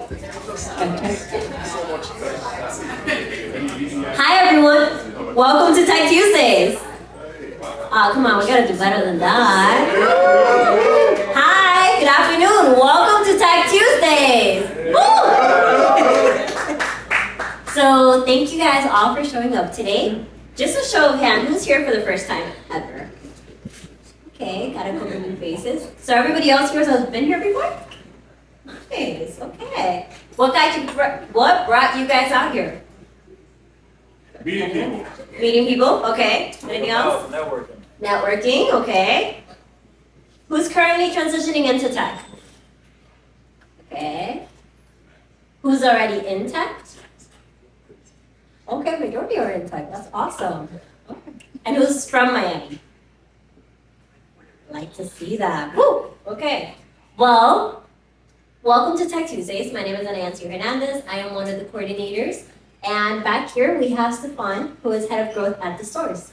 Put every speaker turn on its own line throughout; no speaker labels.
Hi everyone, welcome to Tech Tuesdays. Come on, we gotta do better than that. Hi, good afternoon, welcome to Tech Tuesdays. Woo! So thank you guys all for showing up today. Just a show of hands, who's here for the first time ever? Okay, got a couple new faces. So everybody else here has been here before? Nice, okay. What brought you guys out here?
Meeting people.
Meeting people, okay. Anything else?
Networking.
Networking, okay. Who's currently transitioning into tech? Okay. Who's already in tech? Okay, majority are in tech, that's awesome. Okay. And who's from Miami? Like to see that. Woo! Okay. Well, welcome to Tech Tuesdays. My name is Nancy Hernandez. I am one of the coordinators. And back here we have Stefan, who is head of growth at the stores.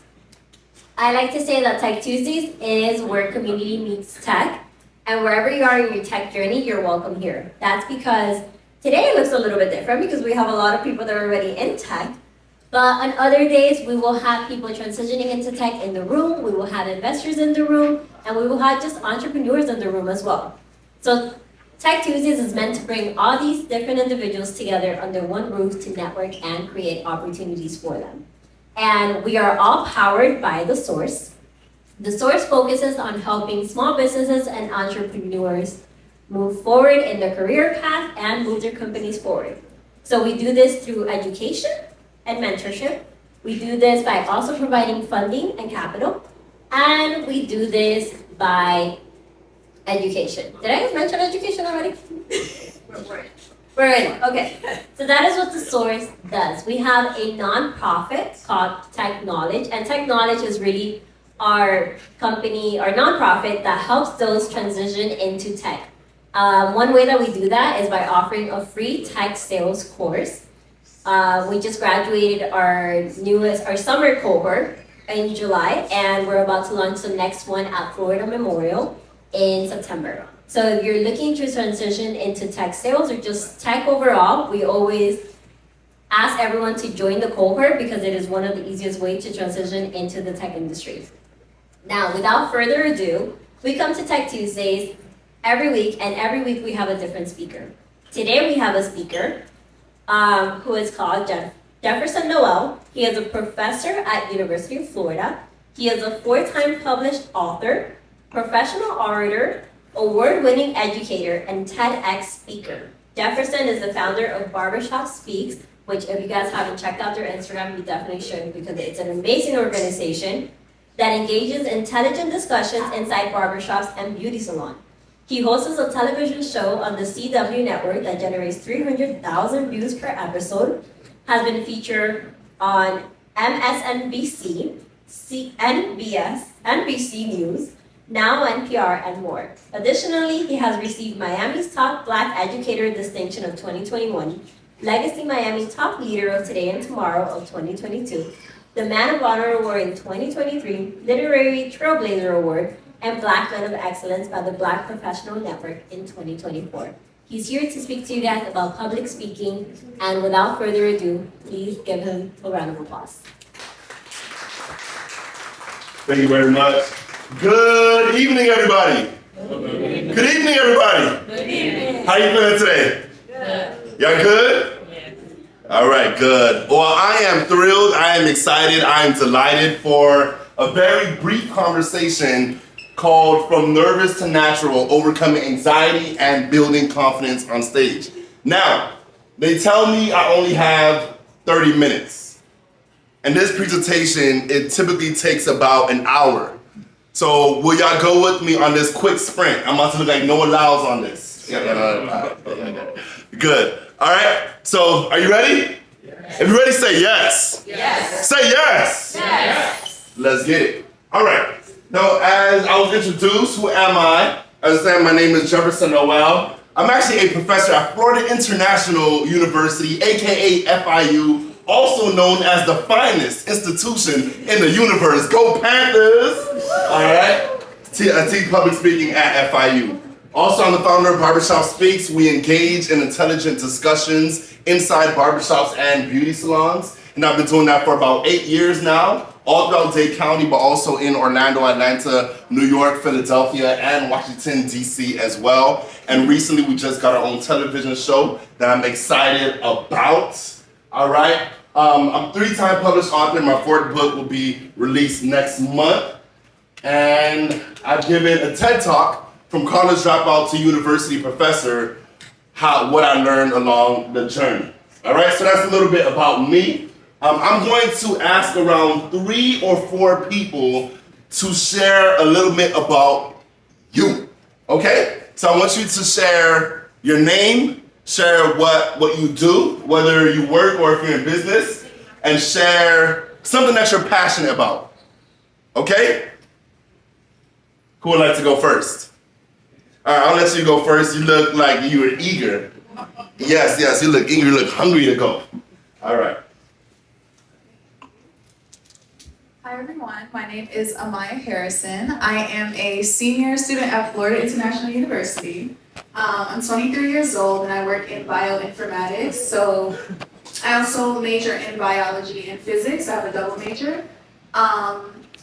I like to say that Tech Tuesdays is where community meets tech. And wherever you are in your tech journey, you're welcome here. That's because today it looks a little bit different because we have a lot of people that are already in tech. But on other days, we will have people transitioning into tech in the room, we will have investors in the room, and we will have just entrepreneurs in the room as well. So Tech Tuesdays is meant to bring all these different individuals together under one roof to network and create opportunities for them. And we are all powered by The Source. The Source focuses on helping small businesses and entrepreneurs move forward in their career path and move their companies forward. So we do this through education and mentorship. We do this by also providing funding and capital. And we do this by education. Did I mention education already? We're in. Okay. So that is what The Source does. We have a nonprofit called Tech Knowledge, and Tech Knowledge is really our company, our nonprofit that helps those transition into tech. One way that we do that is by offering a free tech sales course. We just graduated our summer cohort in July, and we're about to launch the next one at Florida Memorial in September. So if you're looking to transition into tech sales or just tech overall, we always ask everyone to join the cohort because it is one of the easiest ways to transition into the tech industry. Now, without further ado, we come to Tech Tuesdays every week, and every week we have a different speaker. Today we have a speaker who is called Jefferson Noel. He is a professor at University of Florida. He is a 4-time published author, professional orator, award-winning educator, and TEDx speaker. Jefferson is the founder of Barbershop Speaks, which if you guys haven't checked out their Instagram, you definitely should because it's an amazing organization that engages intelligent discussions inside barbershops and beauty salons. He hosts a television show on the CW network that generates 300,000 views per episode, has been featured on MSNBC, CNBS, NBC News, Now NPR, and more. Additionally, he has received Miami's Top Black Educator Distinction of 2021, Legacy Miami Top Leader of Today and Tomorrow of 2022, the Man of Honor Award in 2023, Literary Trailblazer Award, and Black Men of Excellence by the Black Professional Network in 2024. He's here to speak to you guys about public speaking, and without further ado, please give him a round of applause.
Thank you very much. Good evening, everybody. Good evening, everybody.
Good evening.
How you feeling today?
Good.
Y'all good?
Yes.
All right, good. Well, I am thrilled, I am excited, I am delighted for a very brief conversation called From Nervous to Natural, Overcoming Anxiety and Building Confidence on Stage. Now, they tell me I only have 30 minutes. And this presentation, it typically takes about an hour. So will y'all go with me on this quick sprint? I'm about to look like Noah Lyles on this. Good. All right, so are you ready? Yes. If you're ready, say yes.
Yes.
Say yes.
Yes.
Let's get it. All right. Now, as I was introduced, who am I? As I said, my name is Jefferson Noel. I'm actually a professor at Florida International University, AKA FIU, also known as the finest institution in the universe. Go Panthers! All right. I teach public speaking at FIU. Also, I'm the founder of Barbershop Speaks. We engage in intelligent discussions inside barbershops and beauty salons. And I've been doing that for about 8 years now, all throughout Dade County, but also in Orlando, Atlanta, New York, Philadelphia, and Washington, D.C. as well. And recently, we just got our own television show that I'm excited about. All right. I'm a 3-time published author. My 4th book will be released next month. And I've given a TED Talk from college dropout to university professor, what I learned along the journey. All right, so that's a little bit about me. I'm going to ask around 3 or 4 people to share a little bit about you, okay? So I want you to share your name, share what you do, whether you work or if you're in business, and share something that you're passionate about, okay? Who would like to go first? All right, I'll let you go first. You look like you were eager. Yes, you look eager, you look hungry to go. All right.
Hi everyone, my name is Amaya Harrison. I am a senior student at Florida International University. I'm 23 years old and I work in bioinformatics. So I also major in biology and physics. I have a double major.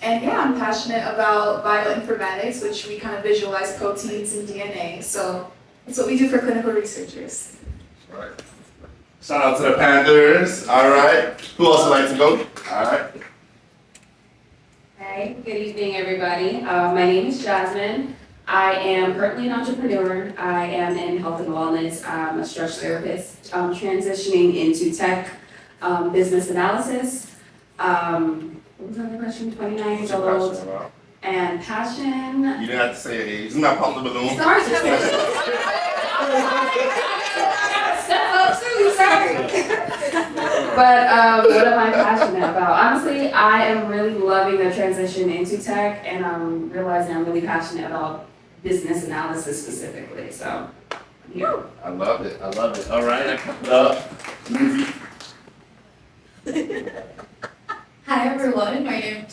And yeah, I'm passionate about bioinformatics, which we kind of visualize proteins and DNA. So that's what we do for clinical researchers.
All right. Shout out to the Panthers. All right. Who else would like to go? All right.
Hi, good evening, everybody. My name is Jasmine. I am currently an entrepreneur. I am in health and wellness. I'm a stretch therapist, transitioning into tech, business analysis. What was the other question? 29 years old. And passion.
You didn't have to say your age. Isn't that pop the balloon?
Sorry, step up too, sorry. But what am I passionate about? Honestly, I am really loving the transition into tech, and I'm realizing I'm really passionate about business analysis specifically. So, yeah.
I love it. All right. Lindsay.
Hi everyone, my name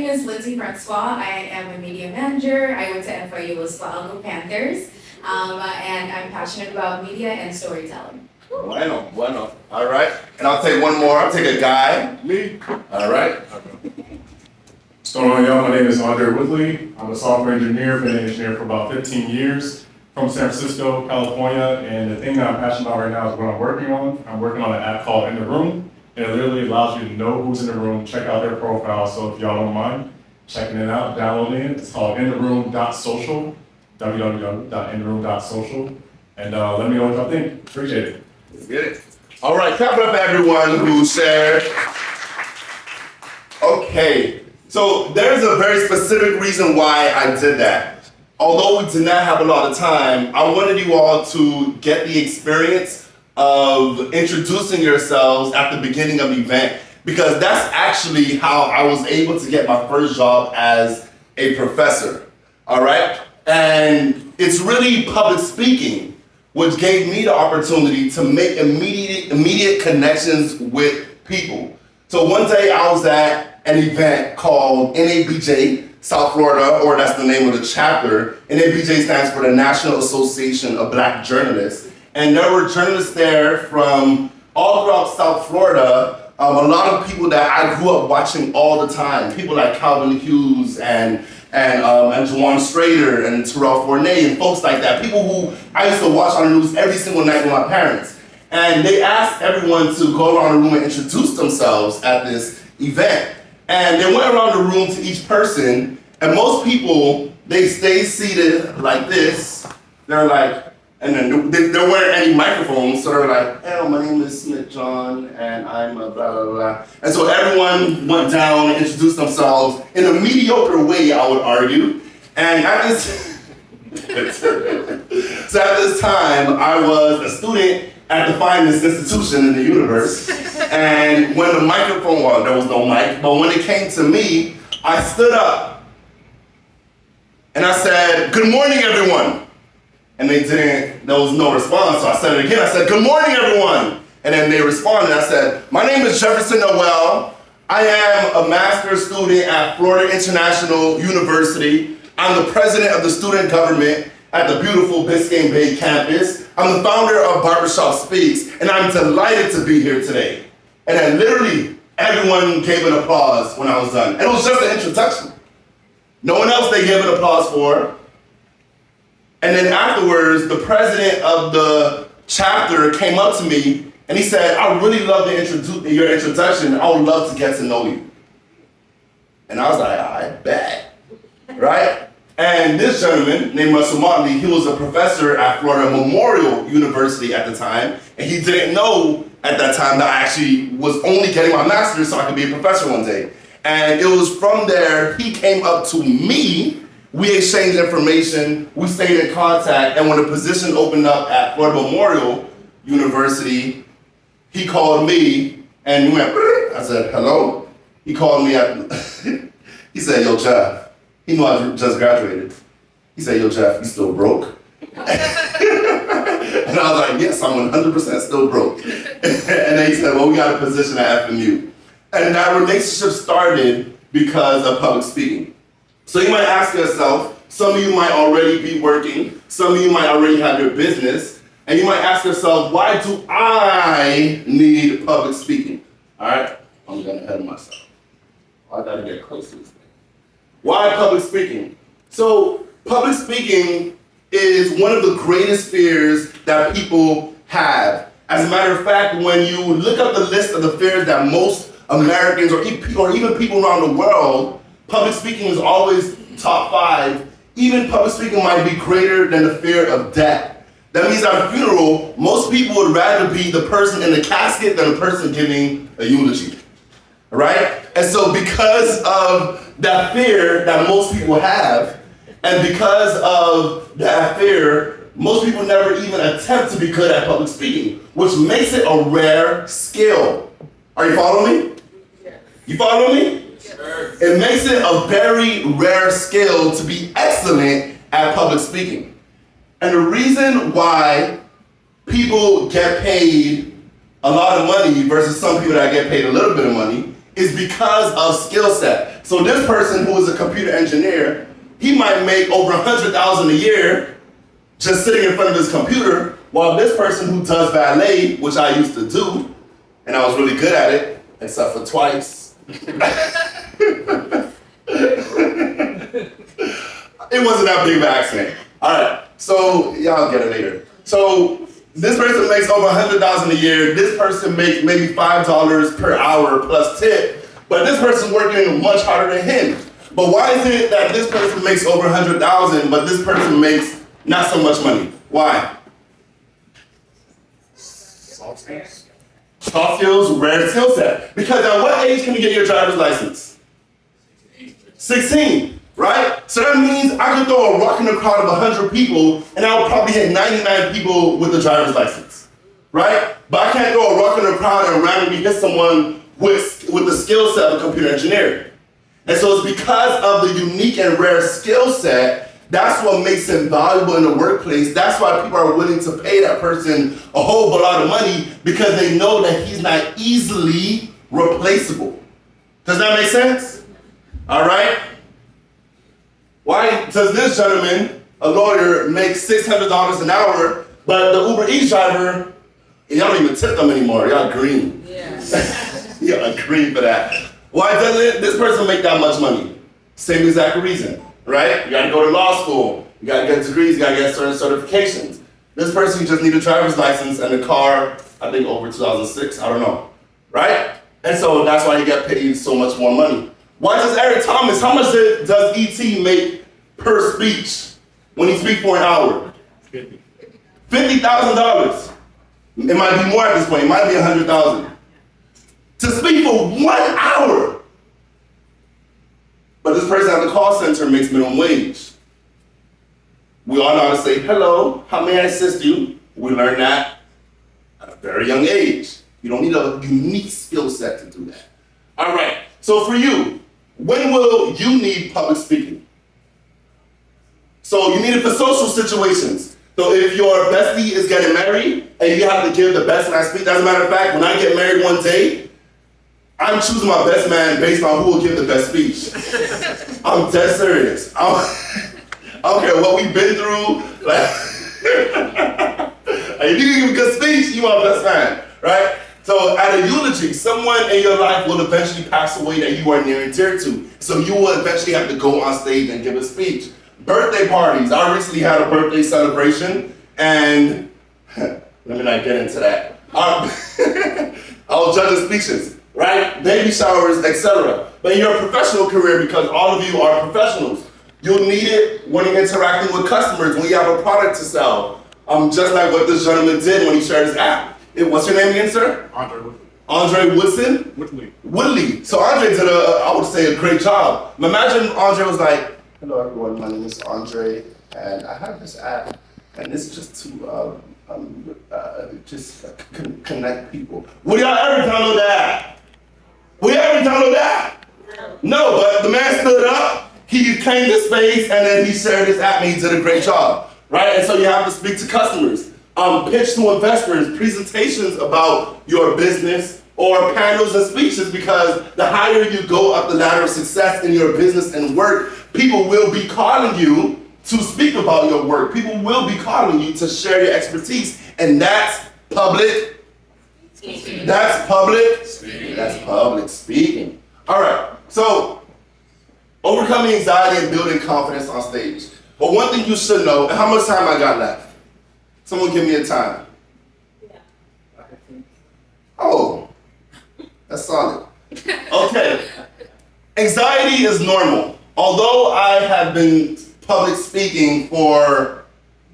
is Lindsay Francois. I am a media manager. I went to FIU as well, the Panthers, and I'm passionate about media and storytelling.
Bueno. All right. And I'll take one more. I'll take a guy. Me. All right.
What's going on, y'all? My name is Andre Woodley. I'm a software engineer, been an engineer for about 15 years from San Francisco, California. And the thing that I'm passionate about right now is what I'm working on. I'm working on an app called In the Room. And it literally allows you to know who's in the room, check out their profile. So if y'all don't mind checking it out, downloading it, it's called intheroom.social, www.intheroom.social. And let me know what y'all think. Appreciate it.
Let's get it. All right, clap it up everyone who shared. Okay, so there's a very specific reason why I did that. Although we did not have a lot of time, I wanted you all to get the experience of introducing yourselves at the beginning of the event, because that's actually how I was able to get my first job as a professor, all right? And it's really public speaking which gave me the opportunity to make immediate connections with people. So one day I was at an event called NABJ South Florida, or that's the name of the chapter. NABJ stands for the National Association of Black Journalists. And there were journalists there from all throughout South Florida, a lot of people that I grew up watching all the time. People like Calvin Hughes and Jawan Strader and Terrell Fournay and folks like that. People who I used to watch on the news every single night with my parents. And they asked everyone to go around the room and introduce themselves at this event. And they went around the room to each person, and most people, they stay seated like this. They're like, and then there weren't any microphones, so they're like, hello, my name is Smith John, and I'm a blah, blah, blah. And so everyone went down and introduced themselves in a mediocre way, I would argue. And at this, so at this time, I was a student at the finest institution in the universe. And when the microphone, well, there was no mic, but when it came to me, I stood up and I said, good morning, everyone. And there was no response, so I said it again. I said, good morning, everyone. And then they responded. I said, my name is Jefferson Noel. I am a master's student at Florida International University. I'm the president of the student government at the beautiful Biscayne Bay campus. I'm the founder of Barbershop Speaks, and I'm delighted to be here today. And then literally everyone gave an applause when I was done. And it was just an introduction. No one else they gave an applause for. And then afterwards, the president of the chapter came up to me and he said, I really love your introduction. I would love to get to know you. And I was like, I bet, right? And this gentleman named Russell Motley, he was a professor at Florida Memorial University at the time, and he didn't know at that time that I actually was only getting my master's so I could be a professor one day. And it was from there, he came up to me, we exchanged information, we stayed in contact, and when the position opened up at Florida Memorial University, he called me, and we went, I said, hello? He called me, he said, yo, Jeff. He knew I just graduated. He said, yo, Jeff, you still broke? And I was like, yes, I'm 100% still broke. And then he said, well, we got a position at FMU. And that relationship started because of public speaking. So you might ask yourself, some of you might already be working, some of you might already have your business, and you might ask yourself, why do I need public speaking? All right, I'm getting ahead of myself. I gotta get close to this thing. Why public speaking? So public speaking is one of the greatest fears that people have. As a matter of fact, when you look up the list of the fears that most Americans or even people around the world, public speaking is always top 5. Even public speaking might be greater than the fear of death. That means at a funeral, most people would rather be the person in the casket than the person giving a eulogy. Right? And so because of that fear that most people have, and because of that fear, most people never even attempt to be good at public speaking, which makes it a rare skill. Are you following me? You follow me? Sure. It makes it a very rare skill to be excellent at public speaking. And the reason why people get paid a lot of money versus some people that get paid a little bit of money is because of skill set. So this person who is a computer engineer, he might make over $100,000 a year just sitting in front of his computer, while this person who does ballet, which I used to do, and I was really good at it, except for twice. It wasn't that big of an accident. All right, so y'all get it later. So this person makes over $100,000 a year. This person makes maybe $5 per hour plus tip, but this person's working much harder than him. But why is it that this person makes over $100,000, but this person makes not so much money? Why? Soft skills. Soft skills, rare skill set. Because at what age can you get your driver's license? 16, right? So that means I could throw a rock in a crowd of 100 people, and I would probably hit 99 people with a driver's license, right? But I can't throw a rock in a crowd and randomly hit someone with the skill set of a computer engineer. And so it's because of the unique and rare skill set, that's what makes him valuable in the workplace. That's why people are willing to pay that person a whole lot of money, because they know that he's not easily replaceable. Does that make sense? All right? Why does this gentleman, a lawyer, make $600 an hour, but the Uber Eats driver, y'all don't even tip them anymore. Y'all green. Yeah. Y'all green for that. Why doesn't this person make that much money? Same exact reason, right? You gotta go to law school, you gotta get degrees, you gotta get certain certifications. This person just need a driver's license and a car, I think over 2006, I don't know, right? And so that's why he got paid so much more money. Why does Eric Thomas, how much does E.T. make per speech when he speaks for an hour? $50,000. It might be more at this point, it might be $100,000. To speak for 1 hour. But this person at the call center makes minimum wage. We all know how to say, hello, how may I assist you? We learned that at a very young age. You don't need a unique skill set to do that. All right, so for you, when will you need public speaking? So you need it for social situations. So if your bestie is getting married and you have to give the best last speech, as a matter of fact, when I get married one day, I'm choosing my best man based on who will give the best speech. I'm dead serious. I don't care what we've been through. Like, if you can give a good speech, you are best man, right? So at a eulogy, someone in your life will eventually pass away that you are near and dear to. So you will eventually have to go on stage and give a speech. Birthday parties. I recently had a birthday celebration, and let me not get into that. I was judging speeches, right? Baby showers, etc. But in your professional career, because all of you are professionals, you'll need it when you're interacting with customers, when you have a product to sell. Just like what this gentleman did when he shared his app. What's your name again, sir?
Andre Woodley.
Andre Woodson? Woodley. So Andre did I would say, a great job. Imagine Andre was like, hello everyone, my name is Andre, and I have this app, and it's just to connect people. Would y'all ever download that? Would y'all ever download that? No, but the man stood up, he claimed his space, and then he shared his app, and he did a great job, right? And so you have to speak to customers. Pitch to investors, presentations about your business, or panels and speeches, because the higher you go up the ladder of success in your business and work, people will be calling you to speak about your work. People will be calling you to share your expertise, and that's public speaking. That's public speaking. That's public speaking. All right, so overcoming anxiety and building confidence on stage. But one thing you should know, and how much time I got left? Someone give me a time. Oh, that's solid. Okay. Anxiety is normal. Although I have been public speaking for,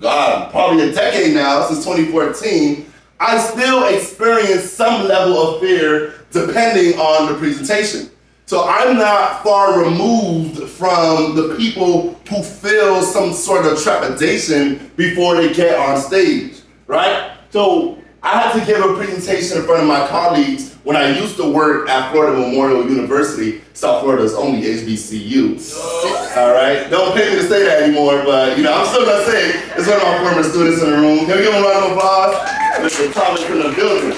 probably a decade now, since 2014, I still experience some level of fear depending on the presentation. So I'm not far removed from the people who feel some sort of trepidation before they get on stage, right? So I had to give a presentation in front of my colleagues when I used to work at Florida Memorial University. South Florida's only HBCU. All right? Don't pay me to say that anymore, but I'm still gonna say it. It's one of my former students in the room. Can we give them a round of applause? Mr. Thomas from the building.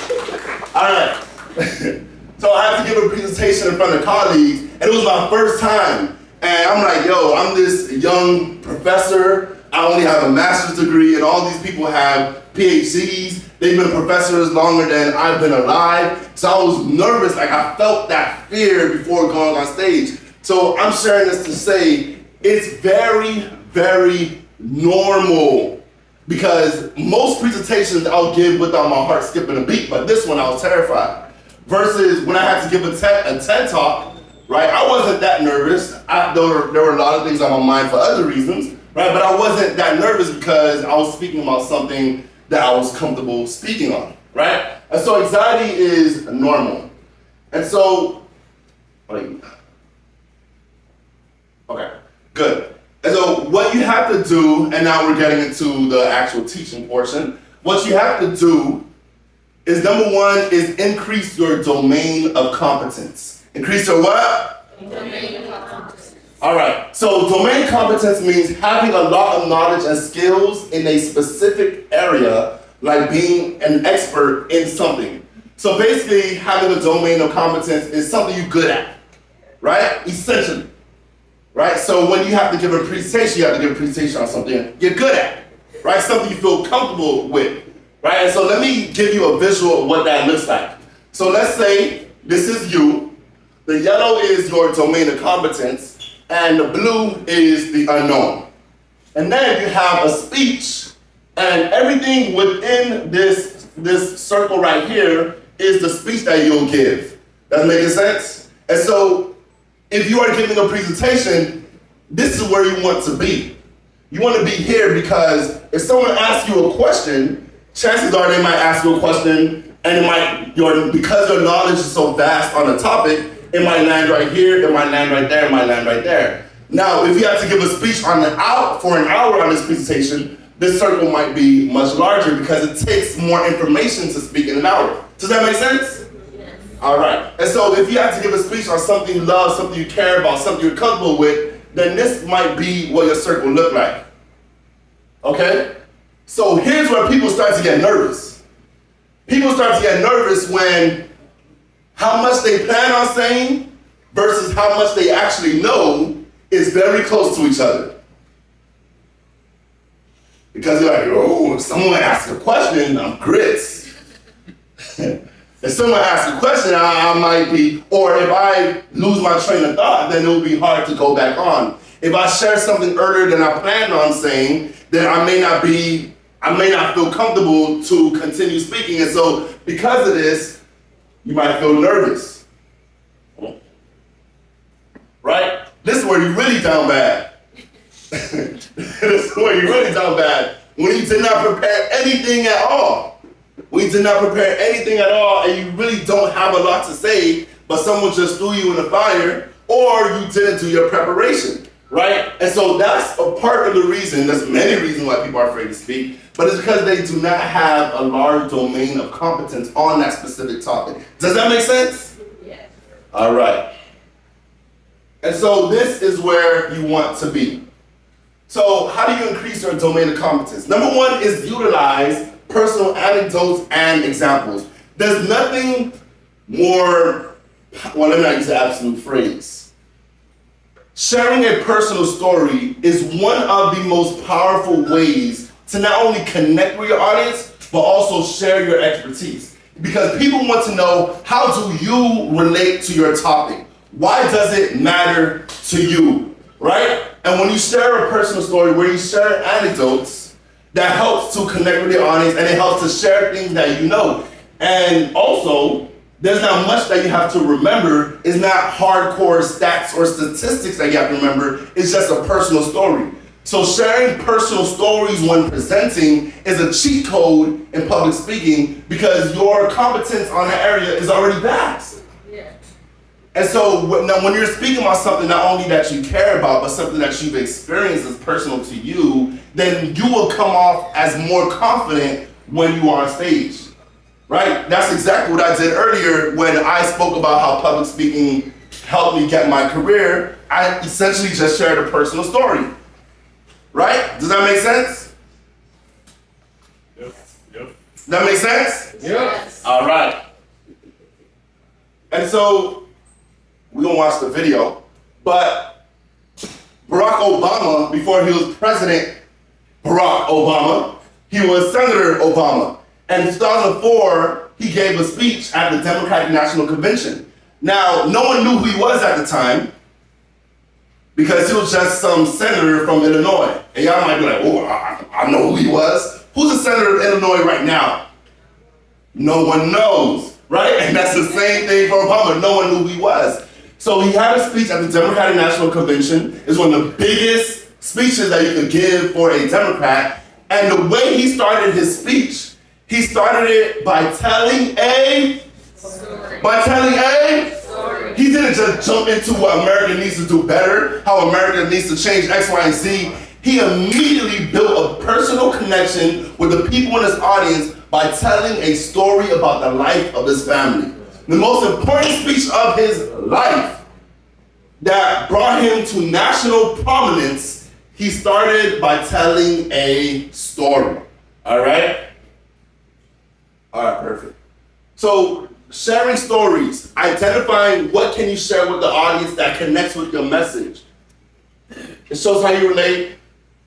All right. So I had to give a presentation in front of colleagues, and it was my first time. And I'm like, yo, I'm this young professor. I only have a master's degree, and all these people have PhDs. They've been professors longer than I've been alive. So I was nervous, like I felt that fear before going on stage. So I'm sharing this to say, it's very, very normal. Because most presentations I'll give without my heart skipping a beat, but this one I was terrified. Versus when I had to give a TED Talk, right? I wasn't that nervous. There were a lot of things on my mind for other reasons, right? But I wasn't that nervous because I was speaking about something that I was comfortable speaking on, right? And so anxiety is normal. And so, okay, good. And so what you have to do, and now we're getting into the actual teaching portion, what you have to do is number one is increase your domain of competence. Increase your what?
Domain of competence.
All right, so domain competence means having a lot of knowledge and skills in a specific area, like being an expert in something. So basically, having a domain of competence is something you're good at, right? Essentially, right? So when you have to give a presentation, you have to give a presentation on something you're good at, right? Something you feel comfortable with. Right, and so let me give you a visual of what that looks like. So let's say this is you, the yellow is your domain of competence, and the blue is the unknown. And then you have a speech, and everything within this circle right here is the speech that you'll give. That's making sense? And so if you are giving a presentation, this is where you want to be. You want to be here because if someone asks you a question, chances are they might ask you a question, and because your knowledge is so vast on a topic, it might land right here, it might land right there, it might land right there. Now, if you have to give a speech for an hour on this presentation, this circle might be much larger because it takes more information to speak in an hour. Does that make sense?
Yes.
All right. And so if you have to give a speech on something you love, something you care about, something you're comfortable with, then this might be what your circle look like. Okay? So here's where people start to get nervous. People start to get nervous when how much they plan on saying versus how much they actually know is very close to each other. Because you're like, oh, if someone asks a question, I'm grits. If someone asks a question, I might be, or if I lose my train of thought, then it will be hard to go back on. If I share something earlier than I planned on saying, then I may not feel comfortable to continue speaking. And so because of this, you might feel nervous. Right? This is where you're really down bad. This is where you're really down bad. When you did not prepare anything at all. When you did not prepare anything at all and you really don't have a lot to say, but someone just threw you in the fire, or you didn't do your preparation, right? And so that's a part of the reason, there's many reasons why people are afraid to speak, but it's because they do not have a large domain of competence on that specific topic. Does that make sense?
Yes.
All right. And so this is where you want to be. So how do you increase your domain of competence? Number one is utilize personal anecdotes and examples. There's nothing more, well, let me not use the absolute phrase. Sharing a personal story is one of the most powerful ways to not only connect with your audience, but also share your expertise. Because people want to know, how do you relate to your topic? Why does it matter to you, right? And when you share a personal story, where you share anecdotes, that helps to connect with your audience and it helps to share things that you know. And also, there's not much that you have to remember. It's not hardcore stats or statistics that you have to remember. It's just a personal story. So sharing personal stories when presenting is a cheat code in public speaking because your competence on that area is already vast.
Yeah.
And so now when you're speaking about something not only that you care about, but something that you've experienced as personal to you, then you will come off as more confident when you are on stage, right? That's exactly what I did earlier when I spoke about how public speaking helped me get my career. I essentially just shared a personal story, right? Does that make sense?
Yep.
Does that make sense?
Yes.
All right. And so we're gonna watch the video, but Barack Obama, before he was President Barack Obama, he was Senator Obama. And in 2004, he gave a speech at the Democratic National Convention. Now, no one knew who he was at the time because he was just some senator from Illinois. And y'all might be like, oh, I know who he was. Who's the senator of Illinois right now? No one knows, right? And that's the same thing for Obama. No one knew who he was. So he had a speech at the Democratic National Convention. It's one of the biggest speeches that you could give for a Democrat. And the way he started his speech, he started it by telling a story. He didn't just jump into what America needs to do better, how America needs to change X, Y, and Z. He immediately built a personal connection with the people in his audience by telling a story about the life of his family. The most important speech of his life that brought him to national prominence, he started by telling a story. All right? All right, perfect. So sharing stories, identifying what can you share with the audience that connects with your message. It shows how you relate.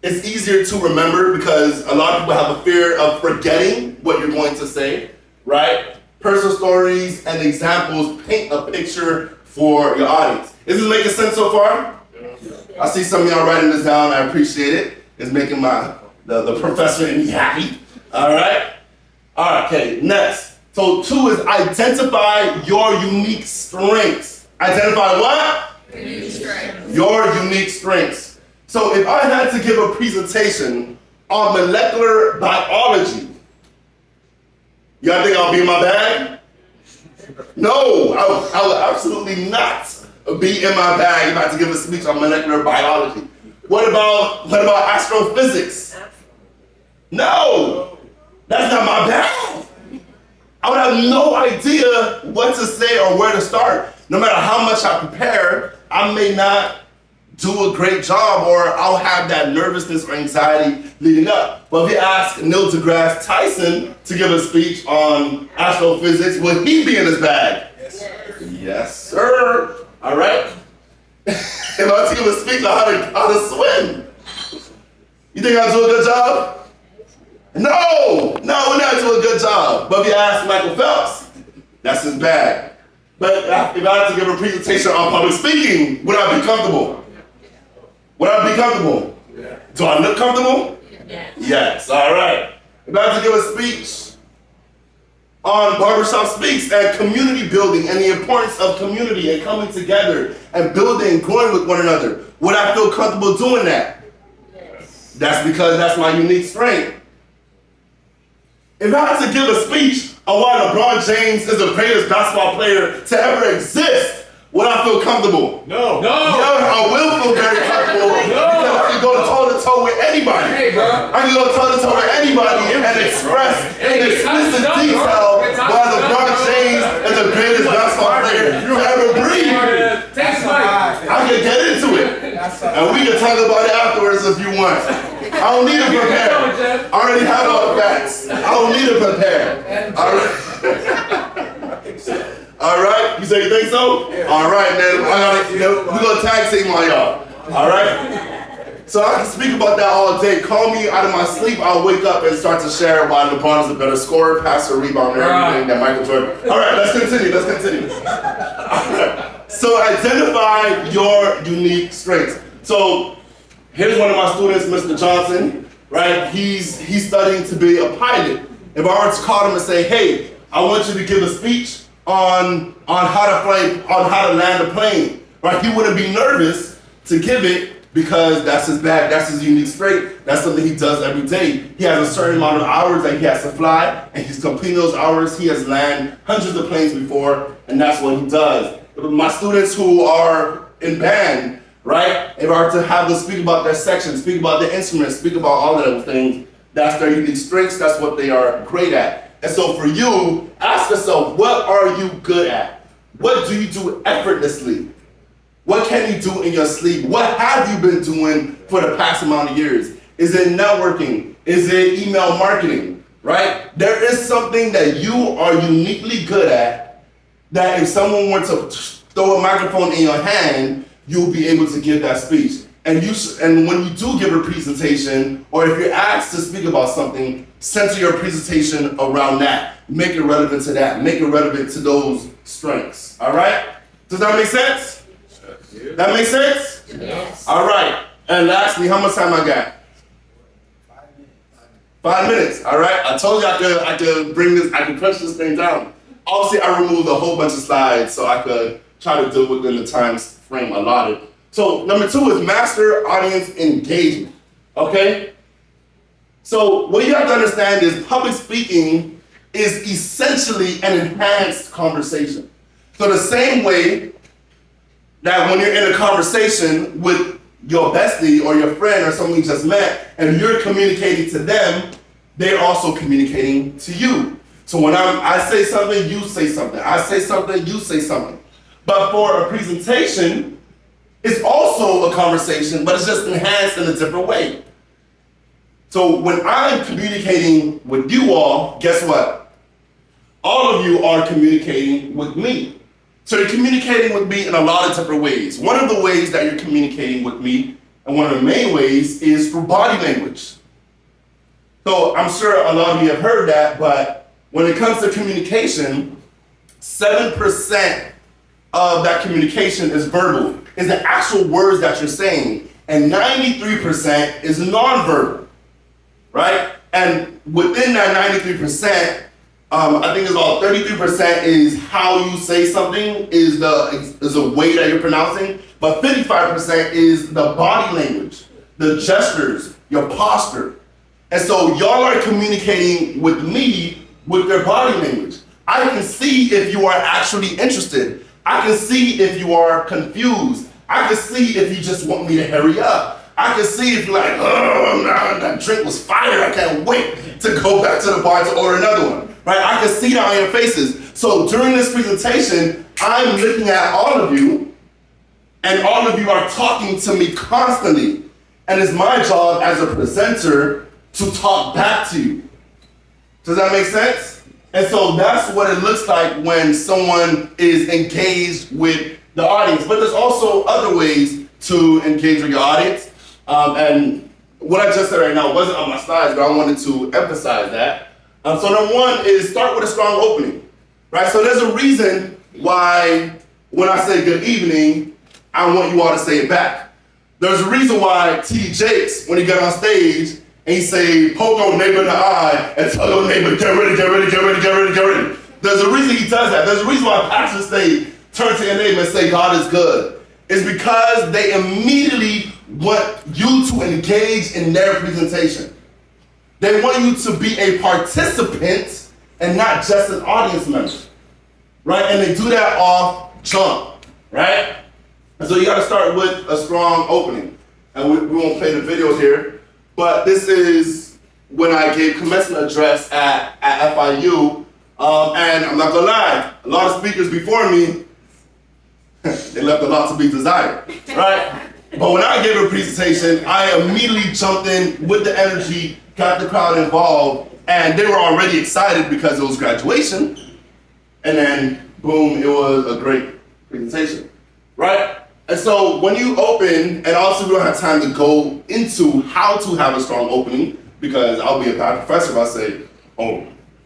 It's easier to remember because a lot of people have a fear of forgetting what you're going to say, right? Personal stories and examples paint a picture for your audience. Is this making sense so far? I see some of y'all writing this down. I appreciate it. It's making the professor in me happy. All right? All right, okay, next. So 2 is identify your unique strengths. Identify what? Your unique strengths. So if I had to give a presentation on molecular biology, y'all think I'll be in my bag? No, I would absolutely not be in my bag if I had to give a speech on molecular biology. What about astrophysics? No, that's not my bag. I would have no idea what to say or where to start. No matter how much I prepare, I may not do a great job or I'll have that nervousness or anxiety leading up. But if you ask Neil deGrasse Tyson to give a speech on astrophysics, would he be in his bag? Yes, sir. All right. If I team to speak on how to swim, you think I do a good job? No, we're not doing a good job. But if you ask Michael Phelps, that's his bag. But if I had to give a presentation on public speaking, would I be comfortable? Would I be comfortable? Do I look comfortable? Yes. All right. If I had to give a speech on Barbershop Speaks and community building and the importance of community and coming together and building and growing with one another, would I feel comfortable doing that? Yes. That's because that's my unique strength. If I had to give a speech on why LeBron James is the greatest basketball player to ever exist, would I feel comfortable?
No.
Yeah, I will feel very comfortable because I can go toe-to-toe with anybody.
Hey, bro.
I can go toe-to-toe with anybody and express in explicit detail why LeBron James is the greatest basketball player to ever breathe. I can get into it. And we can talk about it afterwards if you want. I don't need to prepare. I already have all the facts. I don't need to prepare. All right. All right. You say you think so? All right, man. We're gonna tag team on y'all. All right. So I can speak about that all day. Call me out of my sleep. I'll wake up and start to share why LeBron is a better scorer, passer, rebounder, everything than Michael Jordan. All right. Let's continue. All right. So identify your unique strengths. So here's one of my students, Mr. Johnson, right? He's studying to be a pilot. If I were to call him and say, hey, I want you to give a speech on how to land a plane, right? He wouldn't be nervous to give it because that's his bag, that's his unique strength. That's something he does every day. He has a certain amount of hours that he has to fly, and he's completing those hours. He has landed hundreds of planes before, and that's what he does. My students who are in band, right? If I were to have them speak about their section, speak about their instruments, speak about all of those things, that's their unique strengths, that's what they are great at. And so for you, ask yourself, what are you good at? What do you do effortlessly? What can you do in your sleep? What have you been doing for the past amount of years? Is it networking? Is it email marketing, right? There is something that you are uniquely good at that if someone were to throw a microphone in your hand, you'll be able to give that speech. And when you do give a presentation, or if you're asked to speak about something, center your presentation around that. Make it relevant to that. Make it relevant to those strengths. All right? Does that make sense? Yes. That makes sense?
Yes.
All right. And lastly, how much time I got? 5 minutes. All right. I told you I could bring this. I could crunch this thing down. Obviously, I removed a whole bunch of slides so I could try to do it within the time frame allotted. So number 2 is master audience engagement, okay? So what you have to understand is public speaking is essentially an enhanced conversation. So the same way that when you're in a conversation with your bestie or your friend or someone you just met and you're communicating to them, they're also communicating to you. So when I say something, you say something. I say something, you say something. But for a presentation, it's also a conversation, but it's just enhanced in a different way. So when I'm communicating with you all, guess what? All of you are communicating with me. So you're communicating with me in a lot of different ways. One of the ways that you're communicating with me, and one of the main ways, is through body language. So I'm sure a lot of you have heard that, but when it comes to communication, 7% of that communication is verbal, is the actual words that you're saying, and 93% is nonverbal, right? And within that 93%, I think it's about 33% is how you say something, is the way that you're pronouncing, but 55% is the body language, the gestures, your posture. And so y'all are communicating with me with your body language. I can see if you are actually interested. I can see if you are confused. I can see if you just want me to hurry up. I can see if you're like, oh, man, that drink was fire. I can't wait to go back to the bar to order another one, right? I can see that on your faces. So during this presentation, I'm looking at all of you, and all of you are talking to me constantly. And it's my job as a presenter to talk back to you. Does that make sense? And so that's what it looks like when someone is engaged with the audience. But there's also other ways to engage with your audience. And what I just said right now wasn't on my slides, but I wanted to emphasize that. So number one is start with a strong opening, right? So there's a reason why when I say good evening, I want you all to say it back. There's a reason why T.D. Jakes, when he got on stage, and he say, poke your neighbor in the eye and tell your neighbor, get ready, get ready, get ready, get ready, get ready. There's a reason he does that. There's a reason why pastors say, turn to your neighbor and say, God is good. It's because they immediately want you to engage in their presentation. They want you to be a participant and not just an audience member, right? And they do that off jump, right? And so you gotta start with a strong opening. And we won't play the video here, but this is when I gave commencement address at FIU, and I'm not gonna lie, a lot of speakers before me, they left a lot to be desired, right? But when I gave a presentation, I immediately jumped in with the energy, got the crowd involved, and they were already excited because it was graduation, and then boom, it was a great presentation, right? And so when you open, and also we don't have time to go into how to have a strong opening, because I'll be a bad professor if I say, oh,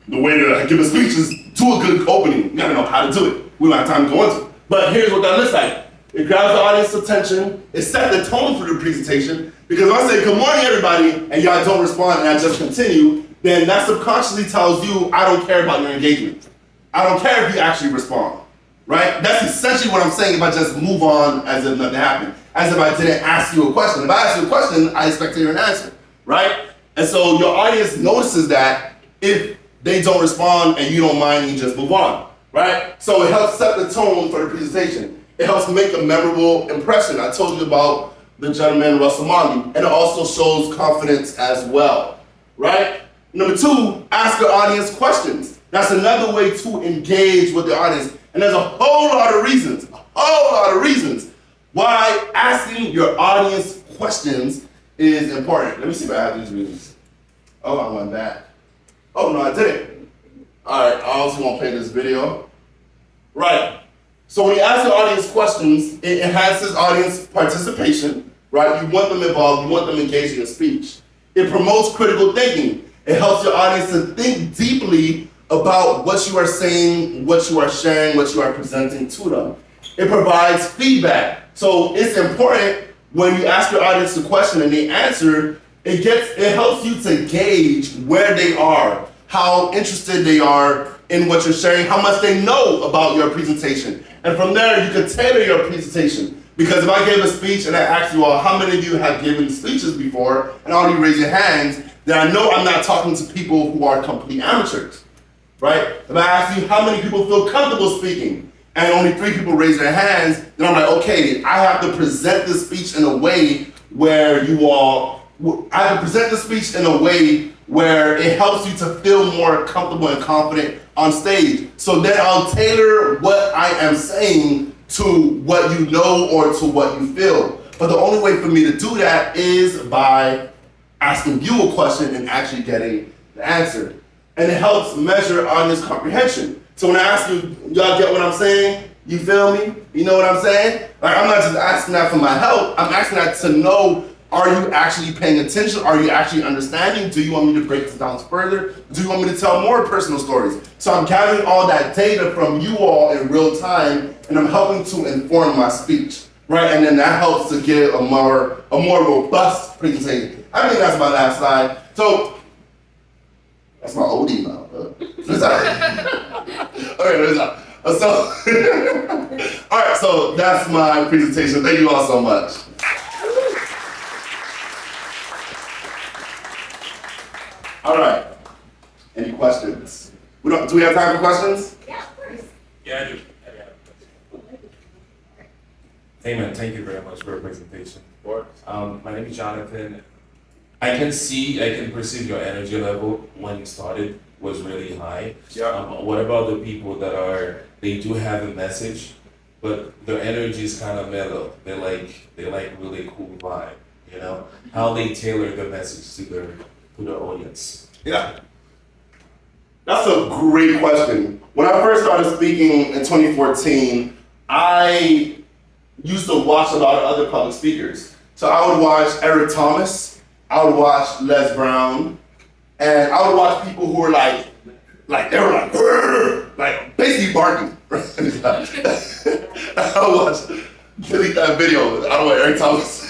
the way to give a speech is do a good opening. You gotta know how to do it. We don't have time to go into it. But here's what that looks like. It grabs the audience's attention, it sets the tone for the presentation, because if I say, good morning everybody, and y'all don't respond and I just continue, then that subconsciously tells you, I don't care about your engagement. I don't care if you actually respond. Right? That's essentially what I'm saying if I just move on as if nothing happened. As if I didn't ask you a question. If I ask you a question, I expect to hear an answer. Right? And so your audience notices that if they don't respond and you don't mind, you just move on. Right? So it helps set the tone for the presentation. It helps make a memorable impression. I told you about the gentleman, Russell Marley. And it also shows confidence as well. Right? Number two, ask your audience questions. That's another way to engage with the audience. And there's a whole lot of reasons why asking your audience questions is important. Let me see if I have these reasons. Oh, I went back. Oh, no, I didn't. All right, I also want to play this video. Right. So when you ask your audience questions, it enhances audience participation, right? You want them involved, you want them engaged in your speech. It promotes critical thinking. It helps your audience to think deeply about what you are saying, what you are sharing, what you are presenting to them. It provides feedback. So it's important when you ask your audience a question and they answer, it helps you to gauge where they are, how interested they are in what you're sharing, how much they know about your presentation. And from there, you can tailor your presentation. Because if I gave a speech and I asked you all, how many of you have given speeches before, and all you raise your hands, then I know I'm not talking to people who are complete amateurs. Right? If I ask you how many people feel comfortable speaking, and only 3 people raise their hands, then I'm like, okay, I have to present this speech in a way where it helps you to feel more comfortable and confident on stage. So then I'll tailor what I am saying to what you know or to what you feel. But the only way for me to do that is by asking you a question and actually getting the answer. And it helps measure audience comprehension. So when I ask you, y'all get what I'm saying? You feel me? You know what I'm saying? Like, I'm not just asking that for my help. I'm asking that to know, are you actually paying attention? Are you actually understanding? Do you want me to break this down further? Do you want me to tell more personal stories? So I'm gathering all that data from you all in real time, and I'm helping to inform my speech, right? And then that helps to give a more robust presentation. I think that's my last slide. So, that's my OD now. Okay, all right, so that's my presentation. Thank you all so much. All right. Any questions? Do we have time for questions?
Yeah, of course.
Yeah, I do. Amen. Thank you very much for your presentation. My name is Jonathan. I can perceive your energy level when you started was really high.
Yeah.
What about the people they do have a message, but their energy is kind of mellow. They like really cool vibe, you know? How they tailor the message to their audience.
Yeah. That's a great question. When I first started speaking in 2014, I used to watch a lot of other public speakers. So I would watch Eric Thomas, I would watch Les Brown, and I would watch people who were like they were like basically barking. I would watch, delete that video. I don't know Eric Thomas.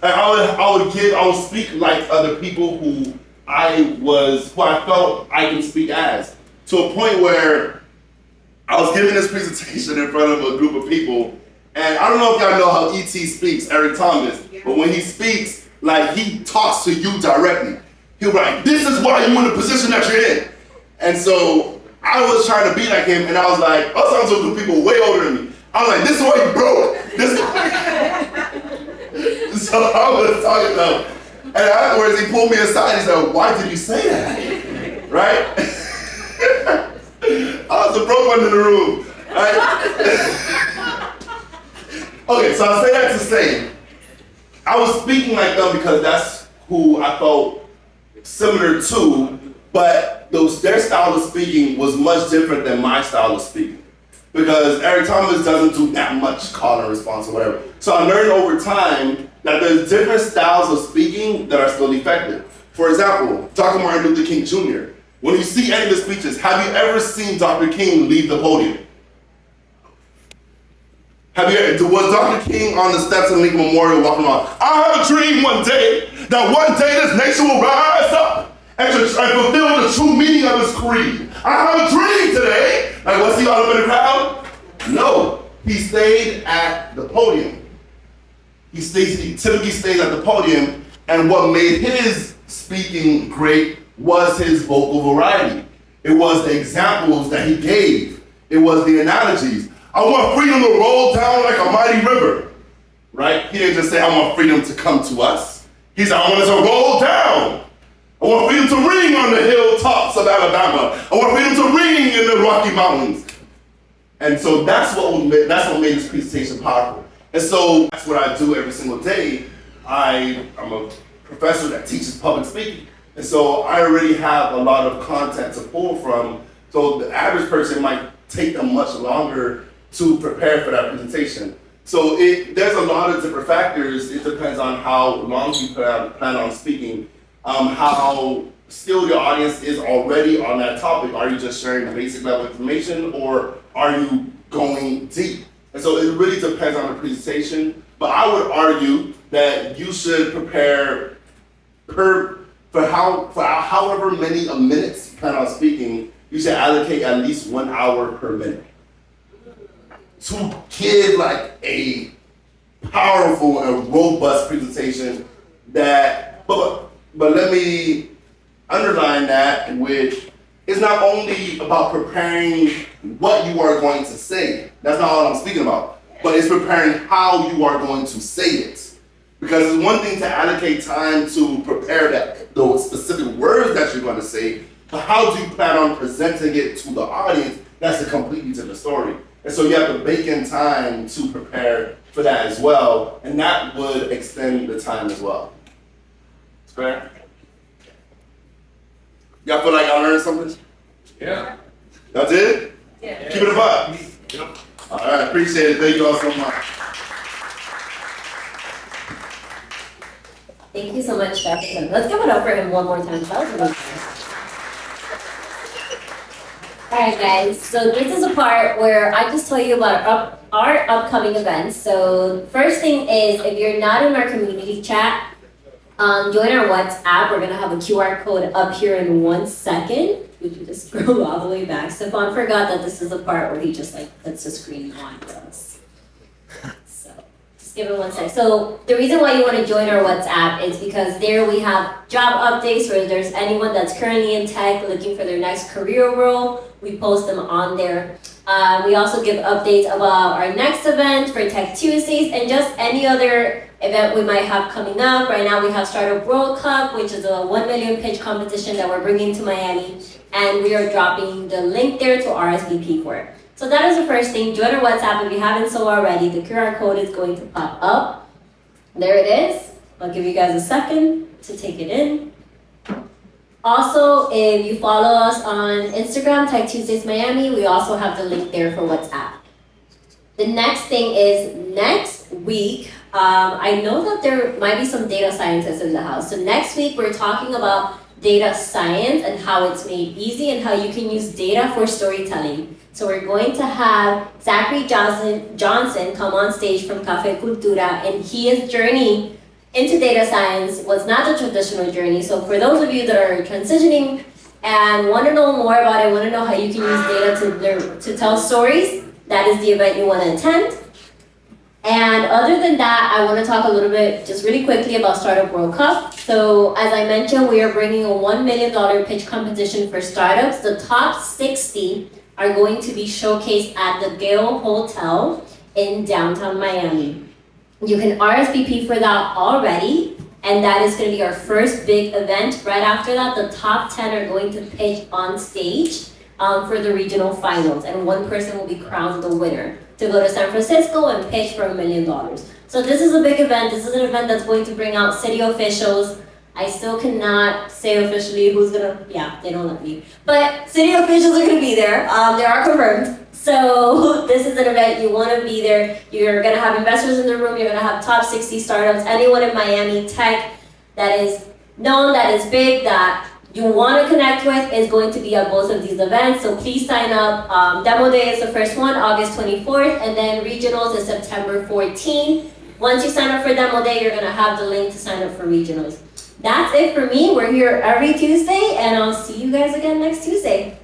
And I would speak like other people who I felt I could speak as, to a point where I was giving this presentation in front of a group of people, and I don't know if y'all know how E.T. speaks, Eric Thomas, but when he speaks, like he talks to you directly. He'll be like, this is why you're in the position that you're in. And so I was trying to be like him, and I was like, I was talking to people way older than me. I was like, this is why you broke. So I was talking to him, and afterwards he pulled me aside and he said, why did you say that? Right? I was the broke one in the room. Right? Okay, so I say that to say, I was speaking like them because that's who I felt similar to, but their style of speaking was much different than my style of speaking. Because Eric Thomas doesn't do that much call and response or whatever. So I learned over time that there's different styles of speaking that are still effective. For example, Dr. Martin Luther King Jr., when you see any of his speeches, have you ever seen Dr. King leave the podium? Was Dr. King on the steps of Lincoln Memorial walking around? I have a dream one day that one day this nation will rise up and fulfill the true meaning of his creed. I have a dream today. Like, was he all up in the crowd? No, he stayed at the podium. He typically stayed at the podium, and what made his speaking great was his vocal variety. It was the examples that he gave. It was the analogies. I want freedom to roll down like a mighty river, right? He didn't just say, I want freedom to come to us. He said, I want it to roll down. I want freedom to ring on the hilltops of Alabama. I want freedom to ring in the Rocky Mountains. And so that's what made this presentation powerful. And so that's what I do every single day. I'm a professor that teaches public speaking. And so I already have a lot of content to pull from. So the average person might take them much longer to prepare for that presentation. So there's a lot of different factors. It depends on how long you plan on speaking, how skilled your audience is already on that topic. Are you just sharing basic level information, or are you going deep? And so it really depends on the presentation. But I would argue that you should prepare for however many minutes you plan on speaking. You should allocate at least 1 hour per minute to give like a powerful and robust presentation that, but let me underline that, which is not only about preparing what you are going to say. That's not all I'm speaking about, but it's preparing how you are going to say it. Because it's one thing to allocate time to prepare those specific words that you're going to say, but how do you plan on presenting it to the audience? That's a completely different story. And so you have to bake in time to prepare for that as well, and that would extend the time as well. It's fair? Y'all feel like y'all learned something?
Yeah.
Y'all did?
Yeah.
Keep it a vibe.
Yep.
All right, appreciate it. Thank you all so much.
Thank you so much, Jefferson. Let's give it up for him one more time. That was really nice. All right, guys. So this is a part where I just tell you about our upcoming events. So first thing is, if you're not in our community chat, join our WhatsApp. We're gonna have a QR code up here in 1 second. We can just scroll all the way back. Stefan forgot that this is the part where he just like puts the screen on for us. So just give it 1 second. So the reason why you want to join our WhatsApp is because there we have job updates where there's anyone that's currently in tech looking for their next career role. We post them on there. We also give updates about our next event for Tech Tuesdays and just any other event we might have coming up. Right now we have Startup World Cup, which is a 1 million pitch competition that we're bringing to Miami. And we are dropping the link there to RSVP for it. So that is the first thing. Join our WhatsApp if you haven't so already. The QR code is going to pop up. There it is. I'll give you guys a second to take it in. Also, if you follow us on Instagram, Tech Tuesdays Miami, we also have the link there for WhatsApp. The next thing is next week, I know that there might be some data scientists in the house. So next week, we're talking about data science and how it's made easy and how you can use data for storytelling. So we're going to have Zachary Johnson come on stage from Cafe Cultura, and his journey into data science was not the traditional journey. So for those of you that are transitioning and want to know more about it, want to know how you can use data to tell stories, that is the event you want to attend. And other than that, I want to talk a little bit, just really quickly, about Startup World Cup. So as I mentioned, we are bringing a $1 million pitch competition for startups. The top 60 are going to be showcased at the Gale Hotel in downtown Miami. You can RSVP for that already, and that is going to be our first big event. Right after that, the top 10 are going to pitch on stage for the regional finals, and one person will be crowned the winner to go to San Francisco and pitch for $1 million. So this is a big event. This is an event that's going to bring out city officials. I still cannot say officially who's gonna, they don't let me. But city officials are gonna be there. They are confirmed. So this is an event, you wanna be there. You're gonna have investors in the room. You're gonna have top 60 startups. Anyone in Miami tech that is known, that is big, that you want to connect with is going to be at both of these events, so please sign up. Demo Day is the first one, August 24th, and then Regionals is September 14th. Once you sign up for Demo Day, you're going to have the link to sign up for Regionals. That's it for me. We're here every Tuesday, and I'll see you guys again next Tuesday.